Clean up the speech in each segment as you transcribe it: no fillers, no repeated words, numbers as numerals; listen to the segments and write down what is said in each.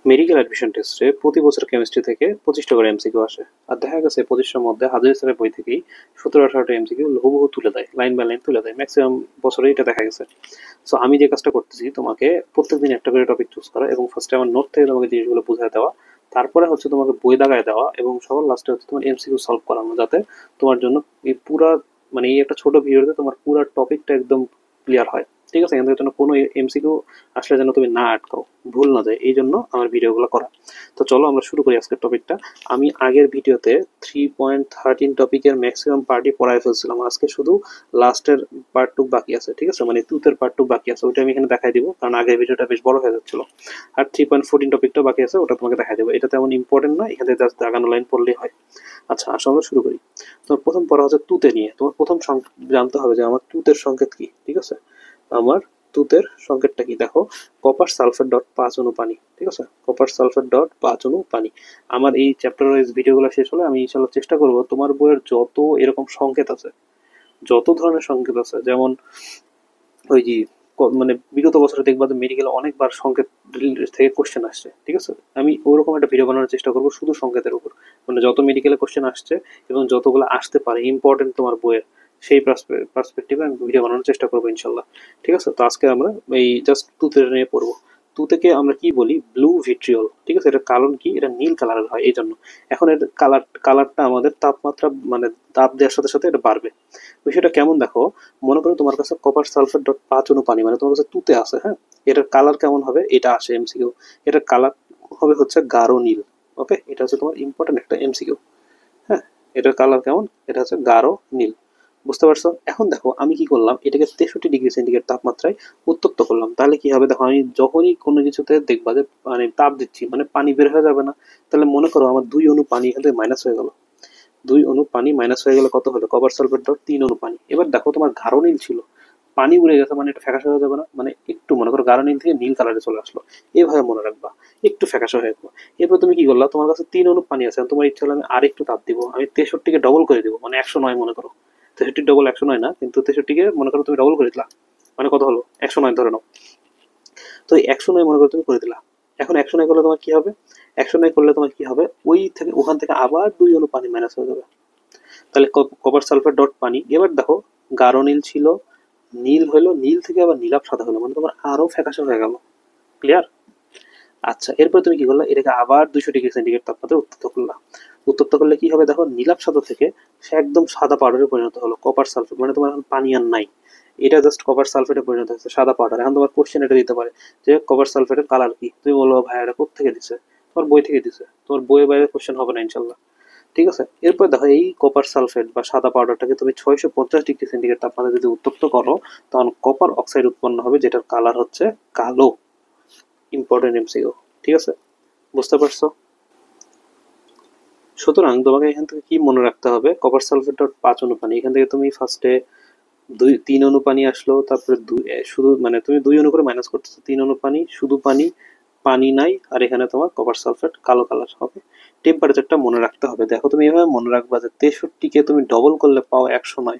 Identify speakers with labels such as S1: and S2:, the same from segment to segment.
S1: Medical admission টেস্টে প্রতি বছর কেমিস্ট্রি থেকে 25টা করে এমসিকিউ আসে। আর দেখা গেছে 25টার মধ্যে হাজার স্যারের বই থেকেই 17-18টা এমসিকিউ হুবহু তুলে দেয়, লাইন বাই লাইন তুলে দেয়, ম্যাক্সিমাম বছরে এটা দেখা গেছে। সো আমি যে কাজটা করতেছি, তোমাকে প্রত্যেকদিন একটা করে টপিক চুজ করা এবং ফার্স্টে আমার নোট থেকে তোমাকে জিনিসগুলো বুঝায় দেওয়া, তারপরে হচ্ছে তোমাকে বই দাগায় দেওয়া এবং সবার লাস্টে হচ্ছে তোমার এমসিকিউ সলভ করানো, যাতে তোমার জন্য এই পুরা মানে এই একটা ছোট ভিডিওতে তোমার পুরো টপিকটা একদম ক্লিয়ার হয়। ঠিক আছে, এখান থেকে যেন কোনো এমসিকিউ আসলে যেন তুমি না আটকাও, ভুল না যায়, এই জন্য আমার ভিডিওগুলো করা। তো চলো আমরা শুরু করি আজকের টপিকটা। আমি আগের ভিডিওতে 3.13 টপিকের ম্যাক্সিমাম পার্টি পড়ায় ফেলছিলাম, আজকে শুধু লাস্টের পার্ট টু বাকি আছে। ঠিক আছে, মানে তুতের পার্ট টু বাকি আছে, ওইটা আমি এখানে দেখাই দিব, কারণ আগের ভিডিওটা বেশ বড় হয়ে যাচ্ছিল। আর 3.14 টপিকটা বাকি আছে, ওটা তোমাকে দেখাই দেবো। এটা তেমন ইম্পর্টেন্ট না, এখানে জাস্ট দাগানো লাইন পড়লেই হয়। আচ্ছা আসলে আমরা শুরু করি। তোমার প্রথম পড়া হচ্ছে তুতে নিয়ে। তোমার প্রথম জানতে হবে যে আমার তুতের সংকেত কি। ঠিক আছে, আমার তুতের সংকেতটা কি দেখো, কপার সালফেট ডট 5 অণু পানি। ঠিক আছে, কপার সালফেট ডট 5 অণু পানি। আমার এই চ্যাপ্টার ওয়াইজ ভিডিওগুলো শেষ হলে আমি ইনশাল্লাহ চেষ্টা করব তোমার বইয়ের যত এরকম সংকেত আছে, যত ধরনের সংকেত আছে, যেমন ওই যে মানে বিগত বছরে দেখবা যে মেডিকেলে অনেকবার সংকেত থেকে কোশ্চেন আসছে। ঠিক আছে, আমি ওরকম একটা ভিডিও বানানোর চেষ্টা করবো শুধু সংকেতের উপর, মানে যত মেডিকেলে কোশ্চেন আসছে এবং যতগুলো আসতে পারে ইম্পর্টেন্ট তোমার বইয়ের, সেই পার্সপেক্টিভে আমি ভিডিও বানানোর চেষ্টা করবো ইনশাল্লাহ। ঠিক আছে, তো আজকে আমরা এই জাস্ট তুতে নিয়ে পড়বো। তু থেকে আমরা কি বলি, ব্লু ভিট্রিয়ল। ঠিক আছে, এটার কারণ কি, এটা নীল কালারের হয় এই জন্য। এখন এর কালারটা আমাদের তাপমাত্রা মানে তাপ দেওয়ার সাথে সাথে এটা বাড়বে। বিষয়টা কেমন দেখো, মনে করো তোমার কাছে কপার সালফেট ডট 5 অণু পানি, মানে তোমার কাছে তুতে আছে, হ্যাঁ, এটার কালার কেমন হবে, এটা আসে এমসিকিউ। এটার কালার হবে হচ্ছে গাঢ় নীল। ওকে, এটা হচ্ছে তোমার ইম্পর্টেন্ট একটা এমসিকিউ। হ্যাঁ, এটার কালার কেমন, এটা হচ্ছে গাঢ় নীল। বুঝতে পারছো? এখন দেখো আমি কি করলাম, এটাকে 63 ডিগ্রি সেন্টিগ্রেড তাপমাত্রায় উত্তপ্ত করলাম। তাহলে কি হবে দেখো, আমি যখনই কোনো কিছুতে দেখবা যে মানে তাপ দিচ্ছি, মানে পানি বের হয়ে যাবে না। তাহলে মনে করো আমার 2 অণু পানি এখান থেকে মাইনাস হয়ে গেল। 2 অণু পানি মাইনাস হয়ে গেলে কত হলো, কপার সালফেট ডট 3 অণু পানি। এবার দেখো তোমার গাঢ় নীল ছিল, পানি উড়ে গেছে, মানে এটা ফ্যাকাশে হয়ে যাবে না, মানে একটু মনে করো গাঢ় নীল থেকে নীল কালারে চলে আসলো। এইভাবে মনে রাখবা, একটু ফ্যাকাশে হয়ে যাবো। এরপর তুমি কি করলা, তোমার কাছে 3 অণু পানি আছে, তোমার ইচ্ছা হলো আমি আর একটু তাপ দিব, আমি 63-কে ডবল করে দিব, মানে 109 মনে করো। 63 ডবল 109 না, কিন্তু 63-কে মনে করো তুমি ডবল করে দিলা, মানে কত হলো, 109 ধরে নাও। তো এই 109 মনে করো তুমি করে দিলা। এখন 109 করলে তোমার কি হবে, 109 করলে তোমার কি হবে, ওই থেকে ওখান থেকে আবার 2 অণু পানি মাইনাস হয়ে যাবে। তাহলে কপার সালফার ডট পানি। এবার দেখো গাঢ় নীল ছিল, নীল হলো, নীল থেকে আবার নীলাভ সাদা হলো, মানে তোমার আরো ফ্যাকাশে হয়ে গেল। ক্লিয়ার? আচ্ছা এরপর তুমি কি করলা, এটাকে আবার 200 ডিগ্রি সেন্টিগ্রেড তাপমাত্রায় উত্তপ্ত করলা। উত্তপ্ত করলে কি হবে দেখো, নীলাভ সাদা থেকে সে একদম সাদা পাউডারে পরিণত হলো, কপার সালফেট, মানে তোমার এখন পানি আর নাই। এটা জাস্ট কপার সালফেটে পরিণত হয়েছে, সাদা পাউডার। এখন তোমার কোশ্চেন এটা দিতে পারে যে কপার সালফেটের কালার কি, তুমি বলবো ভাই এটা কোথেকে দিছে, তোমার বই থেকে দিছে, তোমার বইয়ের বাইরে কোশ্চেন হবে না ইনশাল্লাহ। ঠিক আছে, এরপর দেখো এই কপার সালফেট বা সাদা পাউডারটাকে তুমি 650 ডিগ্রি সেন্টিগ্রেড তাপমাত্রা যদি উত্তপ্ত করো, তখন কপার অক্সাইড উৎপন্ন হবে, যেটার কালার হচ্ছে কালো। Important MCQ. ঠিক আছে, বুঝতে পারছো? সুতরাং তোমাকে এখান থেকে কি মনে রাখতে হবে, কপার সালফেট ডট 5 অণু পানি, এখান থেকে তুমি ফার্স্টে 3 অণু পানি আসলো, তারপরে শুধু মানে তুমি 2 অণু করে মাইনাস করতেছো, 3 অণু পানি, শুধু পানি, পানি নাই, আর এখানে তোমার কপার সালফেট কালো কালার হবে। টেম্পারেচারটা মনে রাখতে হবে, দেখো তুমি এভাবে মনে রাখবা যে 63-কে তুমি ডবল করলে পাও 109।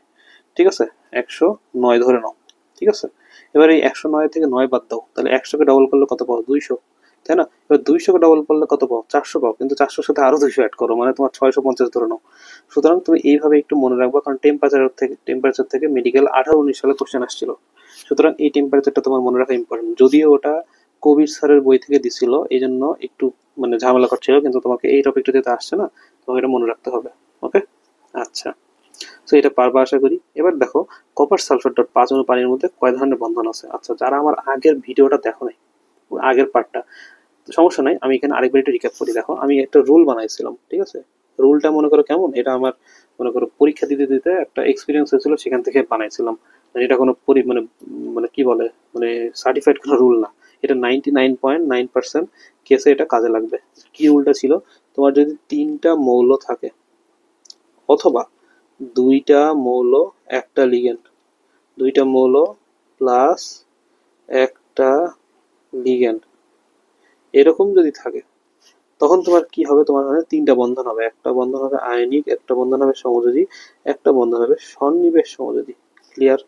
S1: ঠিক আছে, 109 ধরে নাও। ঠিক আছে, এবার এই 109 থেকে 9 বাদ দাও, তাহলে 100-কে ডবল করলে কত পাও, 200। তাই না? এবার 200-কে ডবল করলে কত পাও, 400 পাও, কিন্তু 400-র সাথে আরো 200 অ্যাড করো, মানে তোমার 650 ধরে নাও। সুতরাং তুমি এইভাবে একটু মনে রাখবা, কারণ টেম্পারেচার থেকে মেডিকেল 18-19 সালে কোশ্চেন আসছিল। সুতরাং এই টেম্পারেচারটা তোমার মনে রাখা ইম্পর্টেন্ট, যদিও ওটা কবির স্যারের বই থেকে দিছিল, এই জন্য একটু মানে ঝামেলা করছিল, কিন্তু তোমাকে এই টপিকটা যেতে আসছে না, তোমাকে এটা মনে রাখতে হবে। ওকে, আচ্ছা, তো এটা পারবা আশা করি। এবার দেখো কপার সালফেট ডট 5 অণু পানির মধ্যে কয় ধরনের বন্ধন আছে। আচ্ছা যারা আমার আগের ভিডিওটা দেখো নাই, আগের পার্টটা, সমস্যা নাই, আমি এখানে আরেকবার একটু রিক্যাপ করি। দেখো আমি একটা রুল বানাইছিলাম। ঠিক আছে, রুলটা মনে করো কেমন, এটা আমার মনে করো পরীক্ষা দিতে দিতে একটা এক্সপিরিয়েন্স হয়েছিল, সেখান থেকে বানাইছিলাম। মানে এটা কোনো মানে মানে কি বলে, মানে সার্টিফাইড কোনো রুল না, এটা 99.9% কেসে এটা কাজে লাগবে। কি রুলটা ছিল, তোমার যদি 3টা মৌল থাকে অথবা 2টা মৌল, একটা লিগ্যান্ড, 2টা মৌল প্লাস একটা লিগ্যান্ড, এরকম যদি থাকে, তখন তোমার কি হবে, তোমার মানে 3টা বন্ধন হবে, একটা বন্ধন হবে আয়নিক, একটা বন্ধন হবে সমযোজী, একটা বন্ধন হবে সন্নিবেশ সমযোজী। ক্লিয়ার?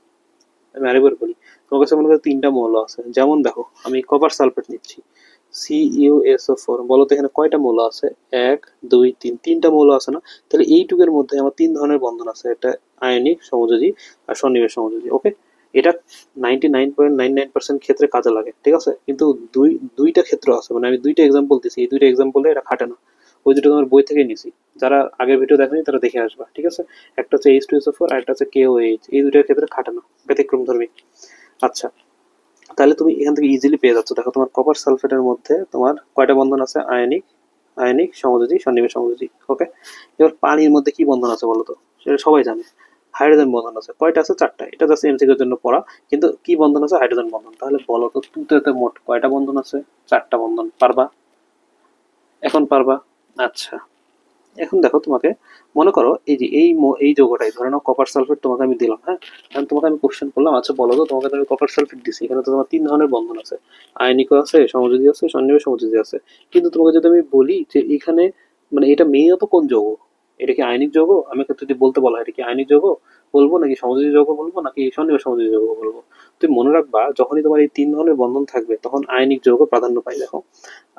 S1: আমি আরেকবার বলি, তোমার কাছে মনে করো 3টা মৌল আছে, যেমন দেখো আমি কপার সালফেট নিচ্ছি, CuSO4 বলো তো এখানে কয়টা মৌল আছে? 1 2 3 তিনটা মৌল আছে না? তাহলে এইটুকের মধ্যে আমার তিন ধরনের বন্ধন আছে, একটা আয়নিক সমযোজী আর সন্নিবেশ সমযোজী। ওকে, এটা 99.99% ক্ষেত্রে কাজে লাগে, ঠিক আছে? কিন্তু দুইটা ক্ষেত্র আছে, মানে আমি দুইটা এক্সাম্পল দিছি, এই দুইটা এক্সাম্পলে এটা খাটে না। ওই দুটো তোমার বই থেকে নিছি, যারা আগের ভিডিও দেখেনি তারা দেখে আসবা, ঠিক আছে? একটা হচ্ছে H2SO4 আর একটা হচ্ছে KOH, এই দুইটার ক্ষেত্রে খাটে না, ব্যতিক্রম ধর্মী। আচ্ছা, তাহলে তুমি এখান থেকে ইজিলি পেয়ে যাচ্ছ। দেখো তোমার কপার সালফেটের মধ্যে তোমার কয়টা বন্ধন আছে? আয়নিক, আয়নিক সমযোজী, সন্নিবেশ সমযোজী। ওকে, এবার পানির মধ্যে কি বন্ধন আছে বলো তো? সেটা সবাই জানে, হাইড্রোজেন বন্ধন আছে। কয়টা আছে? চারটা। এটা জাস্ট এমসিকিউর জন্য পড়া, কিন্তু কি বন্ধন আছে? হাইড্রোজেন বন্ধন। তাহলে বলো তো তুতেতে মোট কয়টা বন্ধন আছে? চারটা বন্ধন। পারবা? এখন পারবা? আচ্ছা, এখন দেখো তোমাকে, মনে করো এই যে এই যৌগটাই ধরে নাও কপার সালফেট তোমাকে আমি দিলাম, হ্যাঁ? এখন তোমাকে আমি কোশ্চেন করলাম, আচ্ছা বলো তো, তোমাকে তো আমি কপার সালফেট দিছি, এখানে তো তোমার তিন ধরনের বন্ধন আছে, আয়নিকও আছে, সমযোজী আছে, সন্নিবেশ সমযোজী আছে। কিন্তু তোমাকে যদি আমি বলি যে এখানে মানে এটা মেইনত কোন যৌগ? এটা কি আয়নিক যৌগ? আমাকে যদি বলতে বলা হয় এটা কি আয়নিক যৌগ বলবো, নাকি সমযোজী যৌগ বলবো, নাকি সন্নিবেশ সমযোজী যৌগ বলবো? তুমি মনে রাখবা, যখনই তোমার এই তিন ধরনের বন্ধন থাকবে তখন আয়নিক যৌগ প্রাধান্য পায়। দেখো,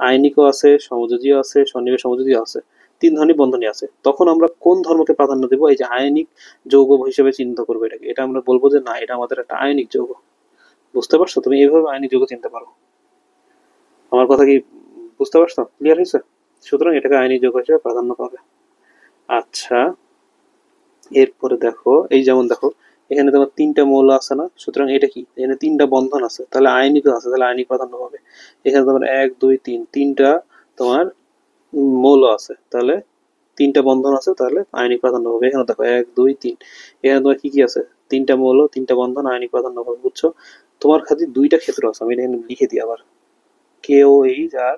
S1: আয়নিকও আছে, সমযোজীও আছে, সন্নিবেশ সমযোজীও আছে, তিন ধরনের বন্ধনই আছে। তখন আমরা কোন ধর্মকে প্রাধান্য দেবো? এই যে আয়নিক যৌগ হিসেবে চিহ্নিত করবো এটাকে, এটা আমরা বলবো যে না, এটা আমাদের একটা আয়নিক যৌগ। বুঝতে পারছো? তুমি এইভাবে আয়নিক যৌগ চিনতে পারো। আমার কথা কি বুঝতে পারছো? ক্লিয়ার হয়েছে? সুতরাং এটাকে আয়নিক যৌগ হিসেবে প্রাধান্য পাবে। আচ্ছা, এরপরে দেখো, এই যেমন দেখো এখানে তোমার তিনটা মৌল আছে না? সুতরাং এটা কি? এখানে তিনটা বন্ধন আছে, তাহলে আয়নিকও আছে, তাহলে আয়নিক প্রাধান্য পাবে। এখানে তোমার এক দুই তিন, তিনটা তোমার মৌল আছে, তাহলে তিনটা বন্ধন আছে, তাহলে আয়নিক প্রাধান্য পাবে। এখানে দেখো এক দুই তিন, এখানে তোমার কি কি আছে? তিনটা মৌল, তিনটা বন্ধন, আয়নিক প্রাধান্য পাবে। বুঝছো? তোমার খালি দুইটা ক্ষেত্র আছে, আমি এখানে লিখে দিই আবার, KOH আর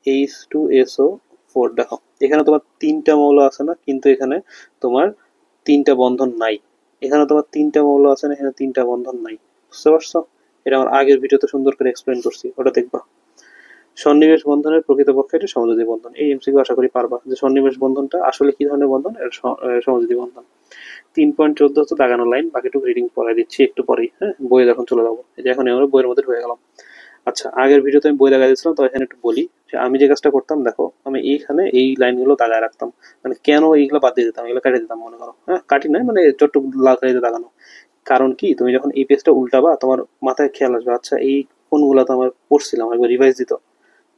S1: H2SO4। দেখো এখানে তোমার তিনটা মৌল আছে না, কিন্তু এখানে তোমার তিনটা বন্ধন নাই। এখানে তোমার তিনটা মৌল আছে না, এখানে তিনটা বন্ধন নাই। বুঝতে পারছো? এটা আমার আগের ভিডিওতে সুন্দর করে এক্সপ্লেন করছি, ওটা দেখবা। সন্নিবেশ বন্ধনের প্রকৃতপক্ষে এটি সমযোজী বন্ধন। এই এমসিকিউ আশা করি পারবা, যে সন্নিবেশ বন্ধনটা আসলে কি ধরনের বন্ধন। এটা সমযোজী বন্ধন। 3.14 হচ্ছে দাগানো লাইন, বাকিটুকু রিডিং পড়াই দিচ্ছি একটু পরেই, হ্যাঁ? বইয়ে এখন চলে যাবো, এই যে এখন আমরা বইয়ের মধ্যে ঢুকে গেলাম। আচ্ছা, আগের ভিডিওতে আমি বই দাগা দিয়েছিলাম, তো এখানে একটু বলি যে আমি যে কাজটা করতাম। দেখো, আমি এইখানে এই লাইনগুলো দাগায় রাখতাম, মানে কেন এইগুলো বাদ দিয়ে দিতাম, এগুলো কাটিয়ে দিতাম। মনে করো, হ্যাঁ, কাটি নয় মানে চট্ট লাল কালিতে দাগানো। কারণ কি, তুমি যখন এই পেজটা উল্টাবা তোমার মাথায় খেয়াল আসবে, আচ্ছা এই কোনগুলো তো আমার পড়ছিলাম, একবার রিভাইজ দিত।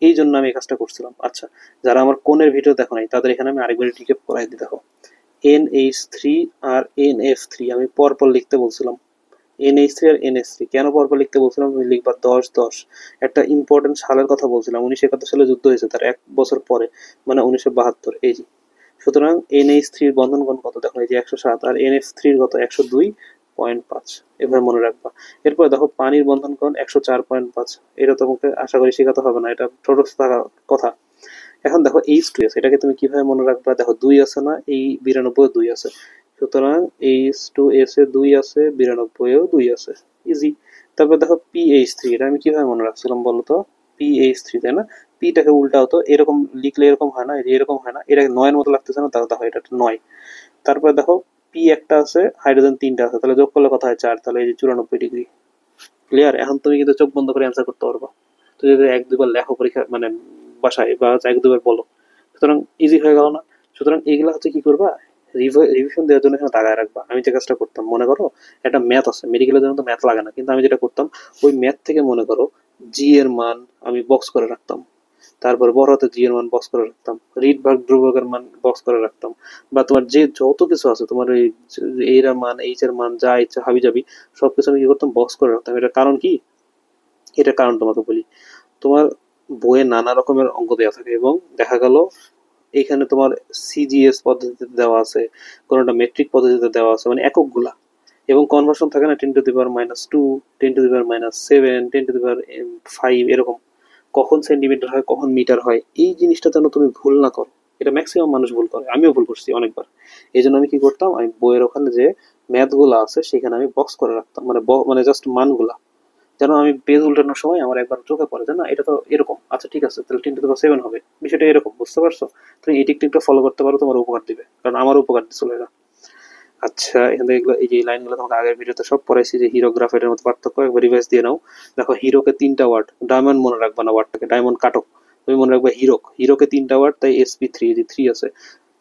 S1: এই জন্য আমি এই কাজটা করছিলাম। আচ্ছা, যারা আমার কোনের ভিডিও দেখো নাই তাদের এখানে আমি আরেকবার রিকেপ করাই দিই। দেখো, NH3 আর NF3 আমি পরপর লিখতে বলছিলাম। NH3 আর NH3 কেন পরপর লিখতে বলছিলাম? তুমি লিখবা 10-10। একটা ইম্পর্টেন্ট সালের কথা বলছিলাম, 1971 সালে যুদ্ধ হয়েছে, তার এক বছর পরে, মানে 1972। এই যে, সুতরাং NH3 বন্ধন কোণ কত? দেখো এই যে 107, আর NF3 কত? 102.5। এভাবে মনে রাখবা। এরপরে দেখো পানির বন্ধন কোণ 104.5। এটা তোমাকে আশা করি শেখাতে হবে না, এটা ছোট থাকার কথা। এখন দেখো H2S, এটাকে তুমি কিভাবে মনে রাখবা? দেখো দুই আছে না, এই 92 দুই আছে, সুতরাং H2S এ দুই আছে, 92 এও দুই আছে। ইজি। তারপর দেখো PH3, এটা আমি কিভাবে মনে রাখছিলাম বলো তো? PH3, তাই না? পিটাকে উল্টাও তো, এরকম লিখলে এরকম হয় না, এই যে এরকম হয় না, এটা নয়ের মতো লাগতেছে না? তাহলে দেখো এটা একটা নয়। তারপরে দেখো পি একটা আছে, হাইড্রোজেন তিনটা আছে, তাহলে যোগ করলে কথা হয় 4, তাহলে এই যে 94 ডিগ্রি। ক্লিয়ার? এখন তুমি কিন্তু চোখ বন্ধ করে অ্যান্সার করতে পারবা, তুমি যদি এক দুবার লেখো পরীক্ষা মানে বাসায়, বা এক দুবার বলো। সুতরাং ইজি হয়ে গেল না? সুতরাং এইগুলা হচ্ছে কি করবা, রিভিশন দেওয়ার জন্য এখানে দাগায় রাখবা। আমি যে কাজটা করতাম, মনে করো একটা ম্যাথ আছে, মেডিকেলের জন্য তো ম্যাথ লাগে না, কিন্তু আমি যেটা করতাম, ওই ম্যাথ থেকে মনে করো জি এর মান আমি বক্স করে রাখতাম, তারপর বড় হাতে জি এর মান বক্স করে রাখতাম, রিড ভাগ ধ্রুবকের মান বক্স করে রাখতাম, বা তোমার যে যত কিছু আছে তোমার ওই এর মান, এইচ এর মান, যা ইচ্ছা হাবি যাবি সবকিছু আমি কি করতাম, বক্স করে রাখতাম। এটার কারণ কি? এটার কারণ তোমাকে বলি। তোমার বইয়ে নানা রকমের অঙ্ক দেওয়া থাকে, এবং দেখা গেল এখানে তোমার সিজিএস পদ্ধতিতে দেওয়া আছে, কোনোটা মেট্রিক পদ্ধতিতে দেওয়া আছে, মানে এককগুলা, এবং কনভার্সন থাকে না, 10⁻², 10⁻7, 10⁵ এরকম, কখন সেন্টিমিটার হয়, কখন মিটার হয়, এই জিনিসটা যেন তুমি ভুল না করো। এটা ম্যাক্সিমাম মানুষ ভুল করে, আমিও ভুল করছি অনেকবার। এই জন্য আমি কি করতাম, আমি বইয়ের ওখানে যে ম্যাথ গুলা আছে সেখানে আমি বক্স করে রাখতাম, মানে মানে জাস্ট মানগুলা, যেন আমি পেজ উল্টানোর সময় আমার একবার চোখে পড়ে যে না এটা তো এরকম, আচ্ছা ঠিক আছে, তাহলে 10⁻7 হবে, বিষয়টা এরকম। বুঝতে পারছো? তুমি এই টেকনিকটা ফলো করতে পারো, তোমার উপকার দিবে, কারণ আমার উপকার দিচ্ছিল এরা। আচ্ছা, এখান থেকে এই যে লাইনগুলো তোমাকে আগের ভিডিওতে সব পড়াইছি, যে হিরো গ্রাফাইটের মধ্যে পার্থক্য, একবার রিভাইজ দিয়ে নাও। দেখো, হিরোকে তিনটা ওয়ার্ড, ডায়মন্ড মনে রাখবা না ওয়ার্ডটাকে, ডায়মন্ড কাটো। তুমি মনে রাখবে হিরোকে 3টা ওয়াট, তাই sp3, এই যে 3 আছে।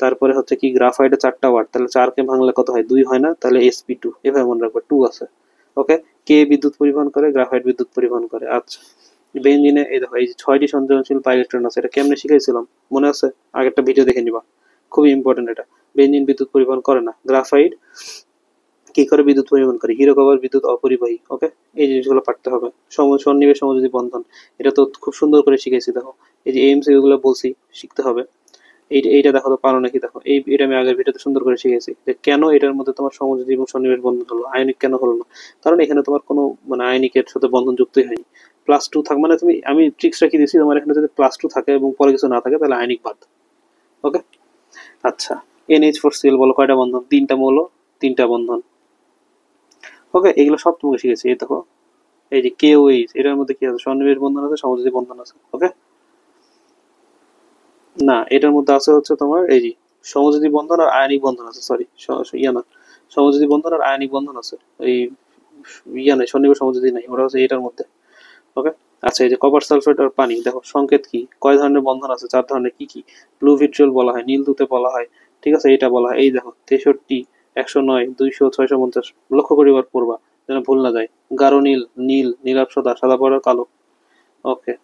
S1: তারপরে হচ্ছে কি গ্রাফাইটে 4টা ওয়াট, তাহলে 4কে ভাঙলে কত হয়, 2 হয় না, তাহলে sp2, এভাবে মনে রাখবে 2 আছে। ওকে, কে বিদ্যুৎ পরিবহন করে, গ্রাফাইট বিদ্যুৎ পরিবহন করে। আচ্ছা, বেঞ্জিনে এই দেখো এই যে 6টি সংযোজনশীল পাইলেট্রন আছে, এটা কেমনে শিখাইছিলাম মনে আছে? আগেরটা ভিডিও দেখে নিবা, খুবই ইম্পর্টেন্ট এটা। বেঞ্জিন বিদ্যুৎ পরিবহন করে না, গ্রাফাইট কি করে বিদ্যুৎ পরিবহন করে, হিরো কভার বিদ্যুৎ অপরিবাহী। ওকে, এই জিনিসগুলো পারতে হবে। সন্নিবেশ সমযোজী বন্ধন, এটা তো খুব সুন্দর করে শিখেছি। দেখো এই যে এমসিকিউ গুলো বলছি শিখতে হবে। এইটা দেখো তো পারো নাকি, দেখো এটা আমি আগের ভিডিওতে সুন্দর করে শিখেছি যে কেন এটার মধ্যে তোমার সমযোজী এবং সন্নিবেশ বন্ধন হলো, আয়নিক কেন হলো না। কারণ এখানে তোমার কোনো মানে আয়নিকের সাথে বন্ধন যুক্তই হয়নি। +2 থাক মানে তুমি, আমি ট্রিক্স রাখি দিয়েছি, তোমার এখানে যদি +2 থাকে এবং পরে কিছু না থাকে তাহলে আয়নিক বাদ। ওকে, আচ্ছা, NH4Cl বলো কয়টা বন্ধন, 3টা মৌল, 3টা বন্ধন। ওকে, এগুলো সব তোমাকে শিখেছি। এই দেখো এই যে KOH, এটার মধ্যে কি আছে, সন্নিবেশ বন্ধন আছে, সমযোজী বন্ধন আছে। ওকে, না এটার মধ্যে আছে হচ্ছে তোমার এই যে সমযোজী বন্ধন আর আয়নিক বন্ধন আছে, সরি ইয়া না, সমযোজী বন্ধন আর আয়নিক বন্ধন আছে। এই ইয়া নাই, সন্নিবেশ সমযোজী নাই, ওরা হচ্ছে এটার মধ্যে। ওকে, আচ্ছা, এই যে কপার সালফেট আর পানি, দেখো সংকেত কি, কয় ধরনের বন্ধন আছে, 4 ধরনের। কি কি, ব্লু ভিট্রিয়ল বলা হয়, নীল তুতে বলা হয়, ঠিক আছে, এটা বলা হয়। এই দেখো 63, 109, 200, 650, লক্ষ্য করিবার পূর্বা যেন ভুল না যায়। গাঢ় নীল, নীলাভ সাদা, সাদা পড়ার কালো। ওকে,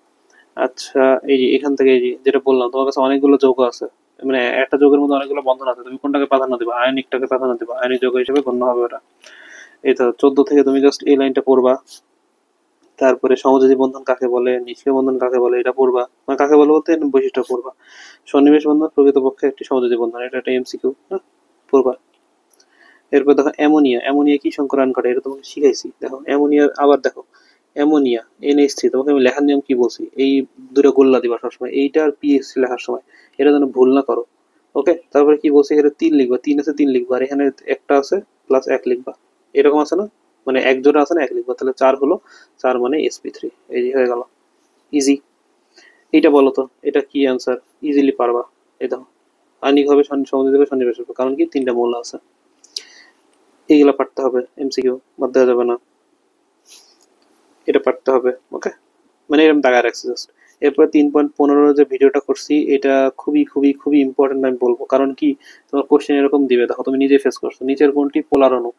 S1: আচ্ছা, এই যে এখান থেকে এই যে যেটা বললাম, তোমার কাছে অনেকগুলো যৌগ আছে, মানে একটা যৌগের মধ্যে অনেকগুলো বন্ধন আছে, তুমি কোনটাকে প্রাধান্য দিবা, আয়নিকটাকে প্রাধান্য দিবা, আয়নিক যৌগ হিসেবে গণ্য হবে ওটা। এই তো 14 থেকে তুমি জাস্ট এই লাইনটা পড়বা। তারপরে সমযোজী বন্ধন কাকে বলে, নিষ্ক্রিয় বন্ধন কাকে বলে, এটা পড়বা। মানে কাকে বলে বলতে বৈশিষ্ট্য পড়বা। সন্নিবেশ বন্ধন প্রকৃতপক্ষে একটি সমযোজী বন্ধন, এটা একটা এমসিকিউ, হ্যাঁ, পড়বা। এরপর দেখো অ্যামোনিয়া কি সংকরণ ঘটে, এটা তোমাকে শিখাইছি। দেখো অ্যামোনিয়ার আবার দেখো, অ্যামোনিয়া NH3, তোমাকে আমি লেখার নিয়ম কি বলছি, এই দুটো গোল্লা দিবা সবসময়, এইটা আর PH লেখার সময়, এটা যেন ভুল না করো। ওকে, তারপরে কি বলছি, এখানে 3 লিখবা, 3 আছে 3 লিখবা, আর এখানে একটা আছে +1 লিখবা, এরকম আছে না, মানে এক জোড়া আছে না, 1 লিখবা, তাহলে 4 হলো, 4 মানে sp3, এই যে হয়ে গেল, ইজি। এইটা বলো তো, এটা কি অ্যান্সার, ইজিলি পারবা। এই দেখো আনিক হবে, সমযোজী হবে, সন্নিবেশ হবে, কারণ কি 3টা মৌল আছে। এইগুলা পারতে হবে, এমসিকিউ বাদ দেওয়া যাবে না, এটা পারতে হবে। ওকে, মানে এরকম দাগায় রাখছি জাস্ট। এরপরে 3.15 যে ভিডিওটা করছি, এটা খুবই খুবই খুবই ইম্পর্টেন্ট আমি বলবো, কারণ কি তোমার কোশ্চেন এরকম দিবে, দেখো তুমি নিজে ফেস করছো, নিচের কোনটি পোলার অণু,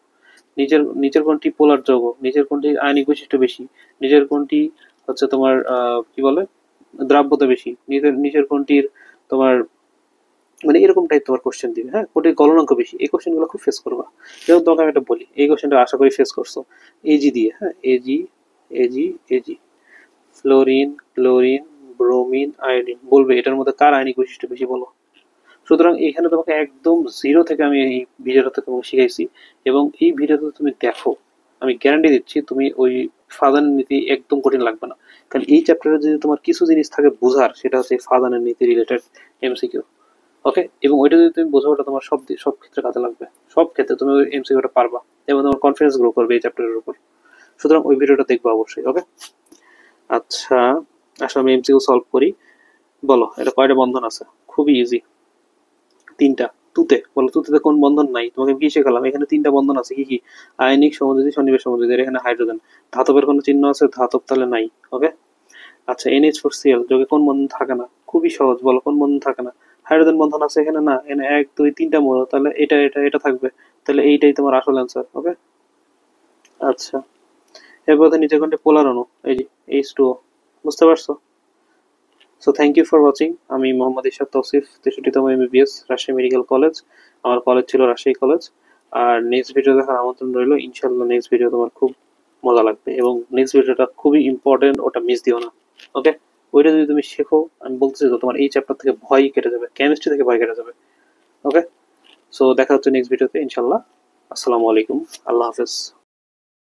S1: নিচের কোনটি পোলার যৌগ, নিচের কোনটি আয়নিক বৈশিষ্ট্য বেশি, নিচের কোনটি হচ্ছে তোমার কি বলে দ্রাব্যতা বেশি, নিচের কোনটির তোমার, মানে এরকম টাইপ তোমার কোশ্চেন দিবে। হ্যাঁ, কোনটির গলনাঙ্ক বেশি, এই কোশ্চেন গুলো খুব ফেস করবা। যেমন তোমাকে আমি একটা বলি, এই কোশ্চেনটা আশা করি ফেস করছো, এজি দিয়ে, হ্যাঁ, AG, fluorine, chlorine, bromine, iodine, বলবে এটার মধ্যে কার আয়নিক বৈশিষ্ট্য বেশি বলো। সুতরাং এখানে তোমাকে একদম জিরো থেকে আমি এই ভিডিওটাতে তোমাকে শিখাইছি, এবং এই ভিডিওতে তুমি দেখো, আমি গ্যারান্টি দিচ্ছি তুমি ওই ফাদানের নীতি একদম কঠিন লাগবে না। কারণ এই চ্যাপ্টারে যদি তোমার কিছু জিনিস থাকে বোঝার, সেটা হচ্ছে ফাদানের নীতি রিলেটেড এমসিকিউ। ওকে, এবং ওইটা যদি তুমি বোঝো, ওটা তোমার সব ক্ষেত্রে কাজে লাগবে, সব ক্ষেত্রে তুমি ওই এমসিকিউটা পারবা, এবং তোমার কনফিডেন্স গ্রো করবে এই চ্যাপ্টারের উপর। সুতরাং ওই ভিডিওটা দেখবা অবশ্যই। ওকে, আচ্ছা, আসলে আমি এমসিকিউ সলভ করি। বলো এটা কয়টা বন্ধন আছে, খুবই ইজি, 3টা। তুতে বলো, তুতে কোন বন্ধন নাই, তোমাকে কি শেখালাম, এখানে 3টা বন্ধন আছে। কি কি, আয়নিক, সমযোজী, সন্নিবেশ সমযোজী, এর এখানে হাইড্রোজেন। ধাতবের কোনো চিহ্ন আছে, ধাতব তাহলে নাই। ওকে, আচ্ছা, NH4Cl যোগে কোন বন্ধন থাকে না, খুবই সহজ, বলো কোন বন্ধন থাকে না, হাইড্রোজেন বন্ধন আছে এখানে না, এখানে 1 2 3টা মৌল, তাহলে এটা থাকবে, তাহলে এইটাই তোমার আসল অ্যান্সার। ওকে, আচ্ছা, এরপর নিচে কোনটি পোলার অণু, এই যে H2O, বুঝতে পারছো? So thank you for watching. আমি মোহাম্মদ ইরশাদ তৌসিফ, 63তম MBBS, রাজশাহী মেডিকেল কলেজ। আমার কলেজ ছিল রাজশাহী কলেজ। আর নেক্সট ভিডিও দেখার আমন্ত্রণ রইল, ইনশাল্লাহ নেক্সট ভিডিও তোমার খুব মজা লাগবে, এবং নেক্সট ভিডিওটা খুবই ইম্পর্টেন্ট, ওটা মিস দিও না। ওকে, ওইটা যদি তুমি শেখো, আমি বলতেছি তো তোমার এই চ্যাপ্টার থেকে ভয় কেটে যাবে, কেমিস্ট্রি থেকে ভয় কেটে যাবে। ওকে, সো দেখা হচ্ছে নেক্সট ভিডিওতে ইনশাল্লাহ। আসসালামু আলাইকুম, আল্লাহ হাফেজ।